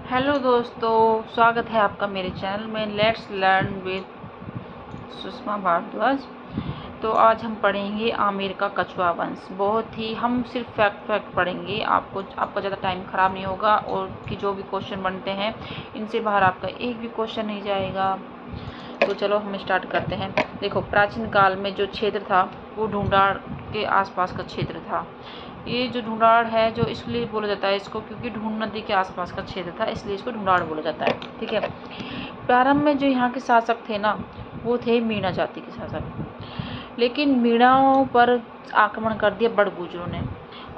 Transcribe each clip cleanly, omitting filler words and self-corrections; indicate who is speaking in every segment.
Speaker 1: Hello दोस्तों, स्वागत है आपका मेरे चैनल में let's learn with Sushma Bhardwaj. तो आज हम पढ़ेंगे आमेर का कछुआ वंश। बहुत ही हम सिर्फ फैक्ट पढ़ेंगे। आपका ज़्यादा टाइम ख़राब नहीं होगा और कि जो भी क्वेश्चन बनते हैं इनसे बाहर आपका एक भी क्वेश्चन नहीं जाएगा। तो चलो हम स्टार्ट करते हैं। देखो, प्राचीन काल में जो क्षेत्र था वो ढूंढाड़ के आसपास का क्षेत्र था। ये जो ढूंढाड़ है जो इसलिए बोला जाता है इसको क्योंकि ढूंढ नदी के आसपास का क्षेत्र था, इसलिए इसको ढूंढाड़ बोला जाता है। ठीक है। प्रारंभ में जो यहाँ के शासक थे ना, वो थे मीणा जाति के शासक। लेकिन मीणाओं पर आक्रमण कर दिया बड़गुजरों ने।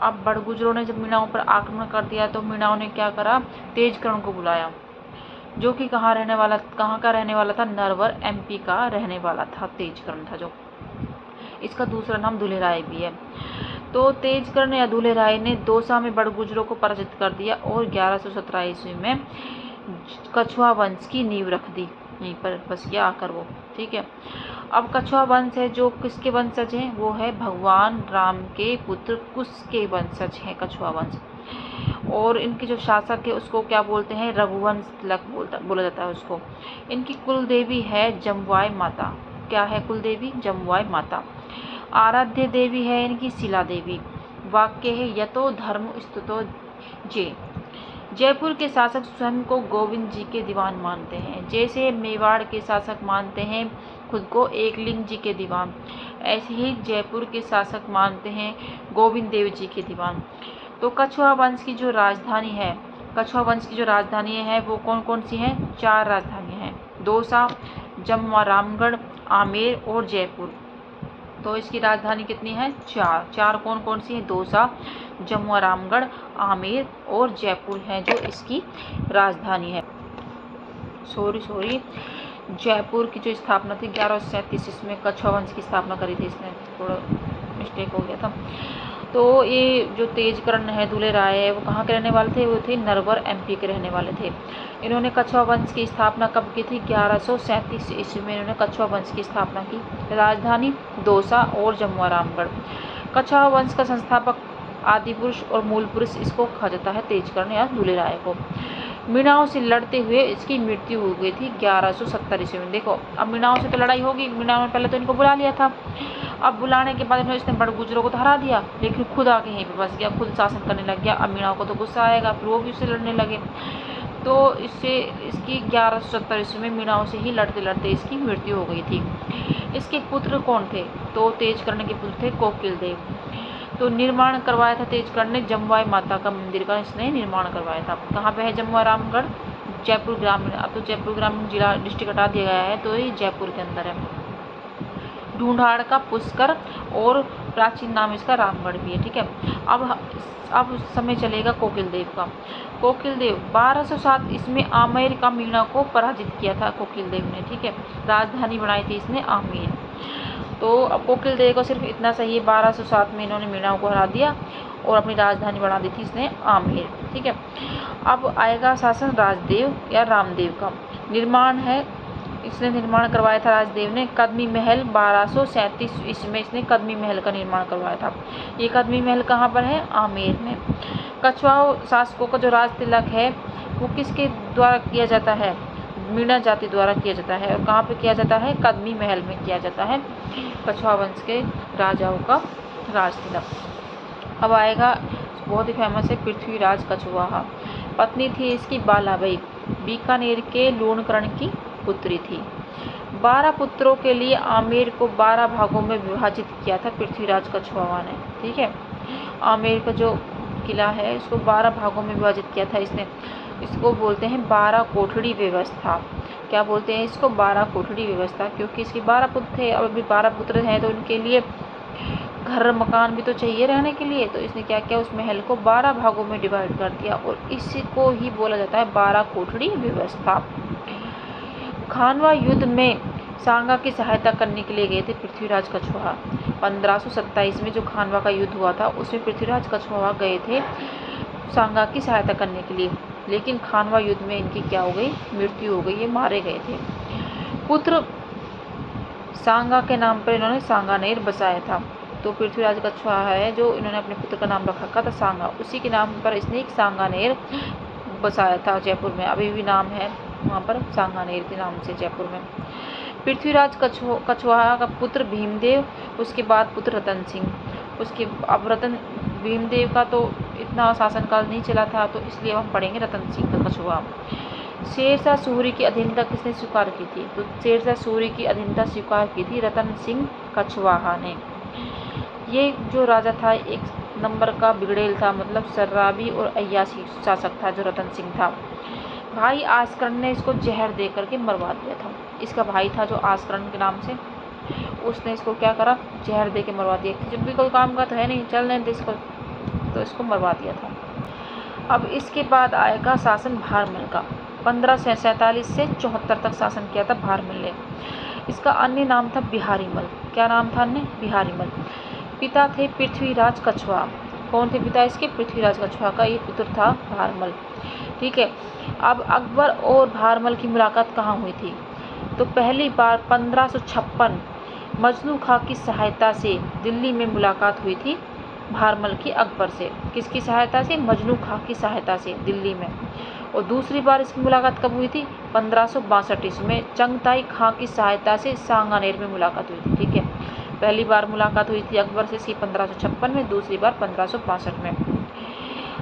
Speaker 1: अब बड़गुजरों ने जब मीणाओं पर आक्रमण कर दिया तो मीणाओं ने क्या करा, तेजकर्ण को बुलाया, जो कि कहाँ का रहने वाला था, नरवर एमपी का रहने वाला था। तेजकर्ण था जो, इसका दूसरा नाम दुलेराय भी है। तो तेजकर्ण या दुलेराय ने दौसा में बड़गुजरों को पराजित कर दिया और 1117 ईस्वी में कछुआ वंश की नींव रख दी। यहीं पर बस गया आकर वो। ठीक है। अब कछुआ वंश है जो किसके वंशज हैं, वो है भगवान राम के पुत्र कुश के वंशज हैं कछुआ वंश। और इनके जो शासक है उसको क्या बोलते हैं, रघुवंश तिलक बोला जाता है उसको। इनकी कुल देवी है जमवाय माता। क्या है कुल देवी? जमवाय माता। आराध्य देवी है इनकी शिला देवी। वाक्य है यतो धर्म स्तुतो जे। जयपुर के शासक स्वयं को गोविंद जी के दीवान मानते हैं। जैसे मेवाड़ के शासक मानते हैं खुद को एकलिंग जी के दीवान, ऐसे ही जयपुर के शासक मानते हैं गोविंद देव जी के दीवान। तो कछुआ वंश की जो राजधानी है वो कौन कौन सी हैं? 4 राजधानियाँ हैं, दौसा, जमवारामगढ़, आमेर और जयपुर। तो इसकी राजधानी कितनी है? 4 कौन कौन सी हैं? दौसा, जमवारामगढ़, आमेर और जयपुर है जो इसकी राजधानी है। सॉरी, जयपुर की जो स्थापना थी 1137 ईस्वी में कछुआ वंश की स्थापना करी थी इसने, थोड़ा मिस्टेक हो गया था। तो ये जो तेजकर्ण है, दुलेराय है, वो कहाँ के रहने वाले थे? वो थे नरवर एमपी के रहने वाले थे। इन्होंने कछुआ वंश की स्थापना कब की थी? 1137 ईस्वी में इन्होंने कछुआ वंश की स्थापना की। राजधानी दौसा और जमवारामगढ़। कछुआ वंश का संस्थापक आदि पुरुष और मूल पुरुष इसको कहा जाता है तेजकर्ण या दुलेराय को। मीणाओं से लड़ते हुए इसकी मृत्यु हो गई थी 1170 ईस्वी में। देखो, अब मीणाओं से तो लड़ाई होगी, मीणाओं ने पहले तो इनको बुला लिया था। अब बुलाने के बाद इसने बड़गुजरों को तो हरा दिया, लेकिन खुद आके यहीं पे बस गया, खुद शासन करने लग गया। अब मीणाओं को तो गुस्सा आएगा, फिर वो भी उससे लड़ने लगे। तो इससे इसकी 1170 ईस्वी में मीणाओं से ही लड़ते लड़ते इसकी मृत्यु हो गई थी। इसके पुत्र कौन थे? तो तेजकर्ण के पुत्र थे कोकिल देव। तो निर्माण करवाया था तेजकर्ण ने जमवाय माता का मंदिर का, इसने निर्माण करवाया था। कहाँ पे है? जमवारामगढ़, जयपुर ग्रामीण। अब तो जयपुर ग्रामीण जिला डिस्ट्रिक्ट हटा दिया गया है, तो ये जयपुर के अंदर है। ढूंढाड़ का पुष्कर और प्राचीन नाम इसका रामगढ़ भी है। ठीक है। अब समय चलेगा कोकिल देव का। कोकिल देव 1207 इसमें आमेर का मीणा को पराजित किया था कोकिल देव ने। ठीक है। राजधानी बनाई थी इसने आमेर। तो अब कोकिल देव को सिर्फ इतना सही है, 1207 में इन्होंने मीणाओं को हरा दिया और अपनी राजधानी बना दी थी इसने आमेर। ठीक है। अब आएगा शासन राजदेव या रामदेव का। निर्माण है, इसने निर्माण करवाया था राजदेव ने कदमी महल। 1237 ईस्वी में इसने कदमी महल का निर्माण करवाया था। ये कदमी महल कहाँ पर है? आमेर में। कछुआ शासकों का जो राज तिलक है वो किसके द्वारा किया जाता है? मीणा जाति द्वारा किया जाता है। और कहाँ पे किया जाता है? कदमी महल में किया जाता है कछुआ वंश के राजाओं का राज तिलक। अब आएगा, बहुत ही फेमस है, पृथ्वीराज कछुआ। पत्नी थी इसकी बालाबाई, बीकानेर के लूणकरण की पुत्री थी। 12 पुत्रों के लिए आमेर को 12 भागों में विभाजित किया था पृथ्वीराज कछुआ ने। ठीक है। आमेर का जो किला है इसको 12 भागों में विभाजित किया था इसने। इसको बोलते हैं 12 कोठड़ी व्यवस्था। क्या बोलते हैं इसको? 12 कोठड़ी व्यवस्था, क्योंकि इसके 12 पुत्र थे। अब अभी 12 पुत्र हैं तो उनके लिए घर मकान भी तो चाहिए रहने के लिए। तो इसने क्या किया, उस महल को 12 भागों में डिवाइड कर दिया और इसी को ही बोला जाता है 12 कोठड़ी व्यवस्था। खानवा युद्ध में सांगा की सहायता करने के लिए गए थे पृथ्वीराज कछुआ। 1527 में जो खानवा का युद्ध हुआ था उसमें पृथ्वीराज कछुआ गए थे सांगा की सहायता करने के लिए, लेकिन खानवा युद्ध में इनकी क्या हो गई? मृत्यु हो गई, ये मारे गए थे। पुत्र सांगा के नाम पर इन्होंने सांगानेर बसाया था। तो पृथ्वीराज कछुआ है जो इन्होंने अपने पुत्र का नाम रख रखा था सांगा, उसी के नाम पर इसने एक सांगानेर वापस आया था जयपुर में, अभी भी नाम है वहाँ पर सांगानेर के नाम से जयपुर में। पृथ्वीराज कछवाहा का पुत्र भीमदेव, उसके बाद पुत्र रतन सिंह। उसके अब भीमदेव का तो इतना शासनकाल नहीं चला था, तो इसलिए हम पढ़ेंगे रतन सिंह का कछवाहा। शेरशाह सूरी की अधीनता किसने स्वीकार की थी? तो शेरशाह सूरी की अधीनता स्वीकार की थी रतन सिंह कछवाहा ने। ये जो राजा था एक नंबर का बिगड़ेल था, मतलब शराबी और अय्याशी शासक था जो रतन सिंह था। भाई आस्करण ने इसको जहर दे करके मरवा दिया था। इसका भाई था जो आस्करण के नाम से, उसने इसको क्या करा, जहर दे के मरवा दिया। जब भी कोई काम का तो है नहीं, चलने दे इसको, तो इसको मरवा दिया था। अब इसके बाद आएगा शासन भारमल का। 1547 से 74 तक शासन किया था भारमल ने। इसका अन्य नाम था बिहारीमल। क्या नाम था अन्य? बिहारीमल। पिता थे पृथ्वीराज कछवाहा। कौन थे पिता इसके? पृथ्वीराज कछवाहा का ये पुत्र था भारमल। ठीक है। अब अकबर और भारमल की मुलाकात कहाँ हुई थी? तो पहली बार 1556 मजनू खां की सहायता से दिल्ली में मुलाकात हुई थी भारमल की अकबर से। किसकी सहायता से? मजनू खां की सहायता से दिल्ली में। और दूसरी बार इसकी मुलाकात कब हुई थी? 1562 ईस्वी में चंगताई खां की सहायता से सांगानेर में मुलाकात हुई थी। ठीक है, पहली बार मुलाकात हुई थी अकबर से 1556 में, दूसरी बार 1562 में।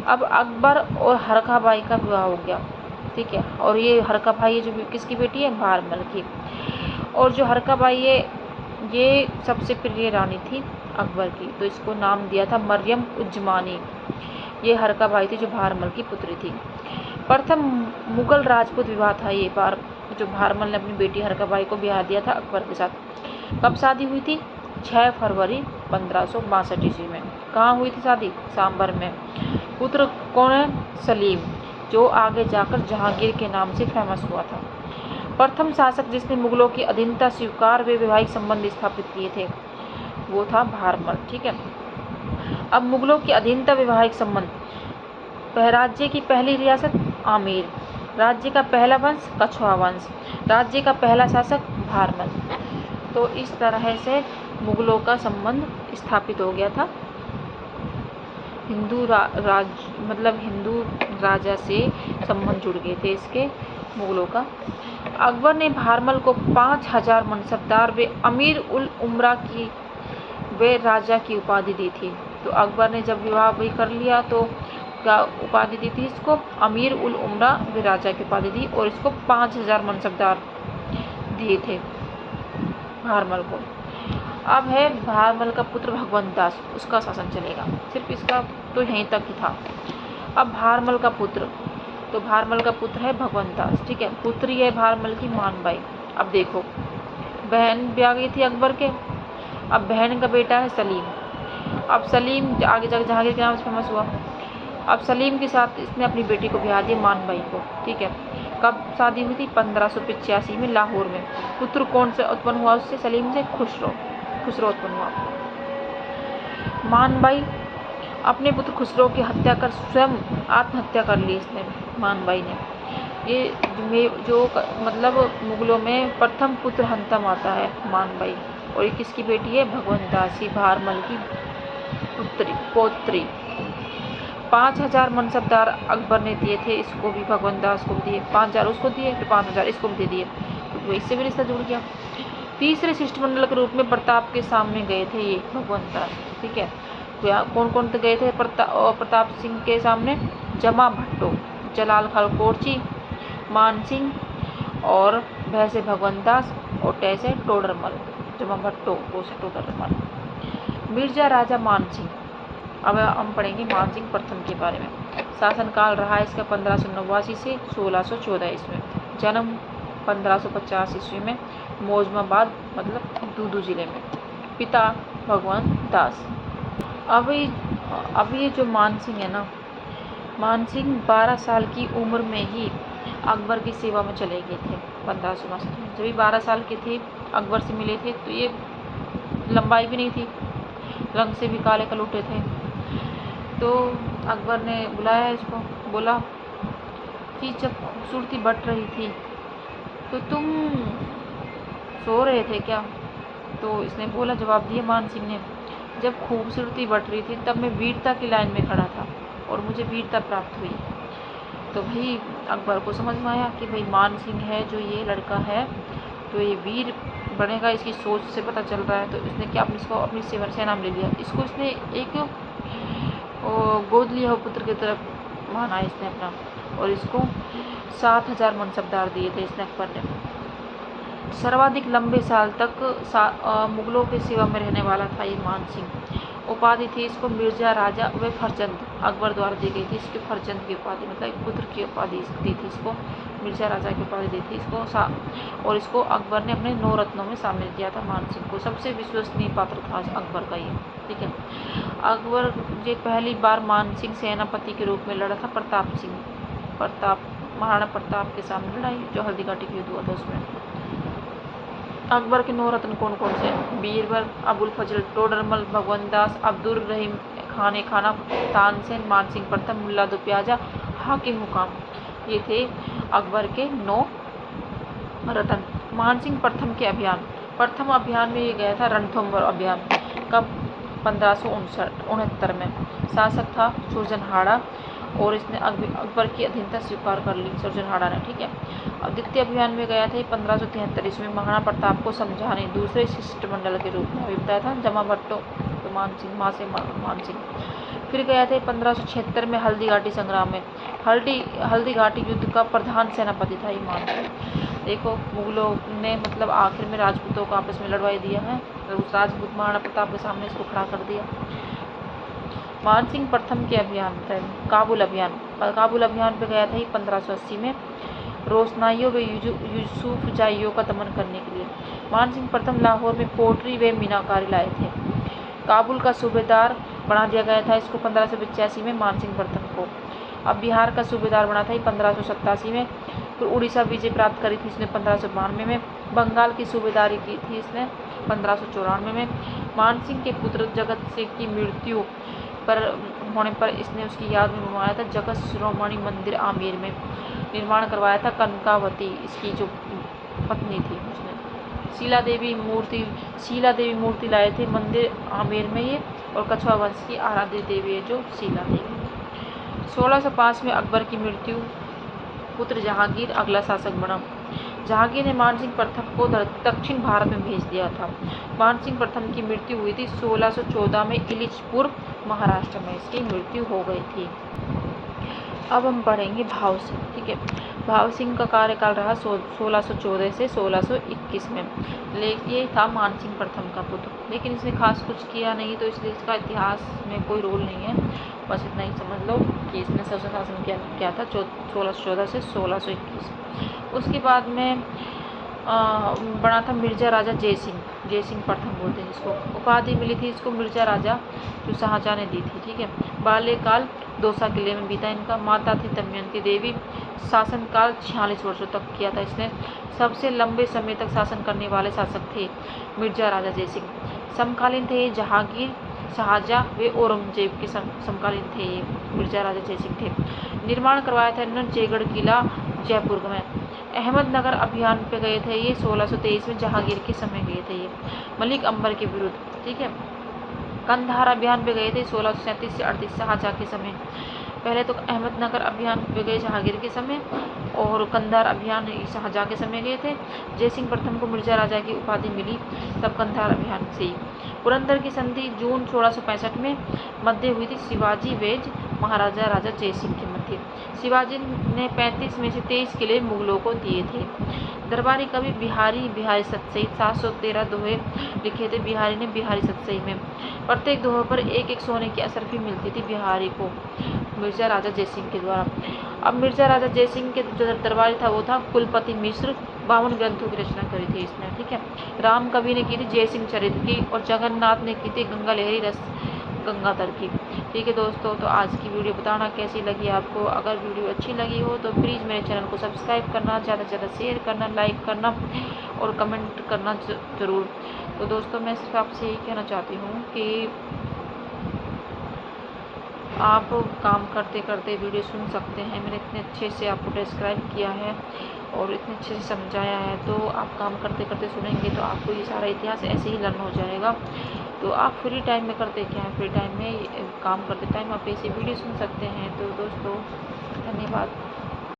Speaker 1: अब अकबर और हरखा बाई का विवाह हो गया। ठीक है, और ये हरखा बाई जो किसकी बेटी है? भारमल की। और जो हरखा बाई है ये सबसे प्रिय रानी थी अकबर की, तो इसको नाम दिया था मरियम उज्जमानी। ये हरखा बाई थी जो भारमल की पुत्री थी। प्रथम मुगल राजपूत विवाह था ये बार, जो भारमल ने अपनी बेटी हरखा बाई को ब्याह दिया था अकबर के साथ। कब शादी हुई थी? 6 फरवरी 1562 ईस्वी में। कहाँ हुई थी शादी? सांबर में। पुत्र कौन है? सलीम, जो आगे जाकर जहांगीर के नाम से फेमस हुआ था। प्रथम शासक जिसने मुगलों की अधीनता स्वीकार व वैवाहिक संबंध स्थापित किए थे वो था भारमल। ठीक है, अब मुगलों की अधीनता वैवाहिक संबंध। राज्य की पहली रियासत आमेर, राज्य का पहला वंश कछवाहा वंश, राज्य का पहला शासक भारमल। तो इस तरह से मुगलों का संबंध स्थापित हो गया था हिंदू राजा से संबंध जुड़ गए थे इसके मुगलों का। अकबर ने भारमल को 5000 मनसबदार व अमीर उल उमरा की वे राजा की उपाधि दी थी। तो अकबर ने जब विवाह भी कर लिया तो क्या उपाधि दी थी इसको? अमीर उल उमरा व राजा की उपाधि दी, और इसको 5000 मनसबदार दिए थे भारमल को। अब है भारमल का पुत्र भगवंत दास, उसका शासन चलेगा। सिर्फ इसका तो यहीं तक ही था। अब भारमल का पुत्र, तो भारमल का पुत्र है भगवंत दास। ठीक है, पुत्री है भारमल की मानबाई। अब देखो, बहन ब्याह गई थी अकबर के, अब बहन का बेटा है सलीम। अब सलीम आगे जाकर जहांगीर के नाम से फेमस हुआ। अब सलीम के साथ इसने अपनी बेटी को ब्याह दिया मानबाई को। ठीक है, कब शादी हुई थी? 1585 में लाहौर में। पुत्र कौन से उत्पन्न हुआ उससे? सलीम से खुसरो उत्पन्न हुआ। मानबाई अपने पुत्र खुसरो की हत्या कर स्वयं आत्महत्या कर ली इसने, मानबाई ने। ये जो मतलब मुगलों में प्रथम पुत्र हंतम आता है मानबाई, और ये किसकी बेटी है? भगवंत दास की, भारमल की पौत्री। 5000 मनसबदार अकबर ने दिए थे इसको भी, भगवंत दास को भी दिए। 5000 उसको दिए, फिर 5000 इसको भी दे दिए, तो इससे भी रिश्ता जुड़ गया। तीसरे शिष्टमंडल के रूप में प्रताप के सामने गए थे ये भगवंत दास। ठीक है, कौन कौन गए थे प्रताप सिंह के सामने? जमा भट्टो, जलाल खान कोरची, मान सिंह और भय से भगवंत दास और टै से टोडरमल। जमा भट्टो, वो से टोडरमल। मिर्जा राजा मान सिंह। अब हम पढ़ेंगे मान सिंह प्रथम के बारे में। शासनकाल रहा इसका 1589 से 1614 ईस्वी। जन्म 1550 ईस्वी में मौजमाबाद मतलब दूदू जिले में। पिता भगवंत दास। अब ये जो मान सिंह है ना, मान सिंह 12 साल की उम्र में ही अकबर की सेवा में चले गए थे। 1562 में जब 12 साल के थे अकबर से मिले थे, तो ये लंबाई भी नहीं थी, रंग से भी काले कलूटे थे। तो अकबर ने बुलाया इसको, बोला कि जब खूबसूरती बढ़ रही थी तो तुम सो रहे थे क्या? तो इसने बोला, जवाब दिया मान सिंह ने, जब खूबसूरती बढ़ रही थी तब मैं वीरता की लाइन में खड़ा था और मुझे वीरता प्राप्त हुई। तो भाई अकबर को समझ में आया कि भाई मान सिंह है जो ये लड़का है तो ये वीर बनेगा, इसकी सोच से पता चल रहा है। तो इसने क्या इसको अपनी सेना में ले लिया, इसको इसने एक गोद लिया हुआ पुत्र की तरफ माना इसने अपना, और इसको 7,000 मनसबदार दिए थे इसने अकबर ने। सर्वाधिक लंबे साल तक मुगलों की सेवा में रहने वाला था ये मान सिंह। उपाधि थी इसको मिर्जा राजा व फरजंद, अकबर द्वारा दी गई थी इसके फरजंद की उपाधि, मतलब एक पुत्र की उपाधि दी थी इसको, मिर्जा राजा की उपाधि दी थी इसको और इसको अकबर ने अपने 9 रत्नों में शामिल किया था मान सिंह को। सबसे विश्वसनीय पात्र था अकबर का ये, ठीक है। अकबर ये पहली बार मान सिंह सेनापति के रूप में लड़ा था महाराणा प्रताप के सामने लड़ाई, जो हल्दी घाटी का युद्ध हुआ था उसमें। अकबर के 9 रत्न कौन कौन से? बीरबल, अबुल फजल, टोडरमल, भगवंत दास, अब्दुल रहीम खाने खाना, तानसेन, मानसिंह प्रथम, मुल्ला दो प्याजा, हाकिम हुकाम, ये थे अकबर के 9 रत्न। मानसिंह प्रथम के अभियान, प्रथम अभियान में ये गया था रणथंभौर अभियान, कब? 1569 में। शासक था सुरजनहाड़ा और इसने अकबर की अधीनता स्वीकार कर ली सुरजनहाड़ा ने, ठीक है। अब द्वितीय अभियान में गया था 1573 इसमें महाराणा प्रताप को समझाने दूसरे शिष्टमंडल के रूप में, अभी बताया था जमा भट्टो तो मान सिंह। फिर गया था 1576 में हल्दी घाटी संग्राम में, हल्दी घाटी युद्ध का प्रधान सेनापति था ये मान सिंह। देखो मुगलों ने मतलब आखिर में राजपूतों को आपस में लड़वाई दिया है, तो उस राजपूत महाराणा प्रताप के सामने इसको खड़ा कर दिया। मानसिंह प्रथम के अभियान, काबुल अभियान पे गया था 1580 में, रोशनाइयों व यूसुफजाइयों का दमन करने के लिए। मानसिंह प्रथम लाहौर में पोट्री व मीनाकारी लाए थे। काबुल का सूबेदार बना दिया गया था इसको 1585 में मानसिंह प्रथम को। अब बिहार का सूबेदार बना था 1587 में। फिर उड़ीसा विजय प्राप्त करी थी इसने 1592 में। बंगाल की सूबेदारी की थी इसने 1594 में। मानसिंह के पुत्र जगत सिंह की मृत्यु पर होने पर इसने उसकी याद में बनवाया था जगत शिरोमणि मंदिर आमेर में निर्माण करवाया था। कनकावती इसकी जो पत्नी थी उसने शीला देवी मूर्ति लाए थे मंदिर आमेर में ये, और कछवा वंश की आराध्य देवी है जो शीला देवी। 1605 में अकबर की मृत्यु, पुत्र जहांगीर अगला शासक बना। जहांगीर ने मानसिंह प्रथम को दक्षिण भारत में भेज दिया था। मानसिंह प्रथम की मृत्यु हुई थी 1614 में इलिचपुर महाराष्ट्र में, इसकी मृत्यु हो गई थी। अब हम पढ़ेंगे भाव सिंह, ठीक है। भाव सिंह का कार्यकाल रहा 1614 से 1621 में। ये था मानसिंह प्रथम का पुत्र, लेकिन इसने खास कुछ किया नहीं, तो इसलिए इसका इतिहास में कोई रोल नहीं है। बस इतना ही समझ लो कि इसने शासन किया था 1614 से 1621। उसके बाद में बना था मिर्जा राजा जयसिंह प्रथम बोलते हैं इसको। उपाधि मिली थी इसको मिर्जा राजा, जो शाहजहाँ ने दी थी, ठीक है। बाल्यकाल दौसा किले में बीता इनका। माता थी दमयंती देवी। शासनकाल 46 वर्षों तक किया था इसने। सबसे लंबे समय तक शासन करने वाले शासक थे मिर्जा राजा जयसिंह। समकालीन थे ये जहांगीर, शाहजहाँ व औरंगजेब के समकालीन थे ये मिर्जा राजा जयसिंह थे। निर्माण करवाया था इन्होंने जयगढ़ किला जयपुर में। अहमदनगर अभियान पे गए थे ये 1623 में, जहांगीर के समय गए थे ये मलिक अंबर के विरुद्ध, ठीक है। कंधार अभियान पे गए थे 1637 से 38 शाहजहाँ के समय। पहले तो अहमदनगर अभियान पे गए जहांगीर के समय, और कंधार अभियान शाहजहाँ के समय गए थे। जयसिंह प्रथम को मिर्जा राजा की उपाधि मिली तब कंधार अभियान से ही। पुरंदर की संधि जून 1665 में मध्य हुई थी शिवाजी वेज महाराजा राजा जयसिंह के मध्य। शिवाजी ने 35 में से 23 किले मुगलों को दिए थे। दरबारी कवि बिहारी सतसई 713 दोहे लिखे थे बिहारी ने बिहारी सतसई में। प्रत्येक दोहे पर एक एक सोने की असरफी मिलती थी बिहारी को मिर्जा राजा जयसिंह के द्वारा। अब मिर्जा राजा जयसिंह के जो दरबारी था वो था कुलपति मिश्र। 52 ग्रंथों की रचना करी थी इसने, ठीक है। राम कवि ने की थी जयसिंह चरित्र की, और जगन्नाथ ने की थी गंगा लहरी रस गंगाधर की, ठीक है दोस्तों। तो आज की वीडियो बताना कैसी लगी आपको। अगर वीडियो अच्छी लगी हो तो प्लीज़ मेरे चैनल को सब्सक्राइब करना, ज़्यादा से ज़्यादा शेयर करना, लाइक करना और कमेंट करना ज़रूर। तो दोस्तों मैं सिर्फ आपसे यही कहना चाहती हूँ कि आप काम करते करते वीडियो सुन सकते हैं। मैंने इतने अच्छे से आपको डिस्क्राइब किया है और इतने अच्छे से समझाया है, तो आप काम करते करते सुनेंगे तो आपको ये सारा इतिहास ऐसे ही लर्न हो जाएगा। तो आप फ्री टाइम में करते क्या हैं, फ्री टाइम में काम करते टाइम आप ऐसे वीडियो सुन सकते हैं। तो दोस्तों धन्यवाद।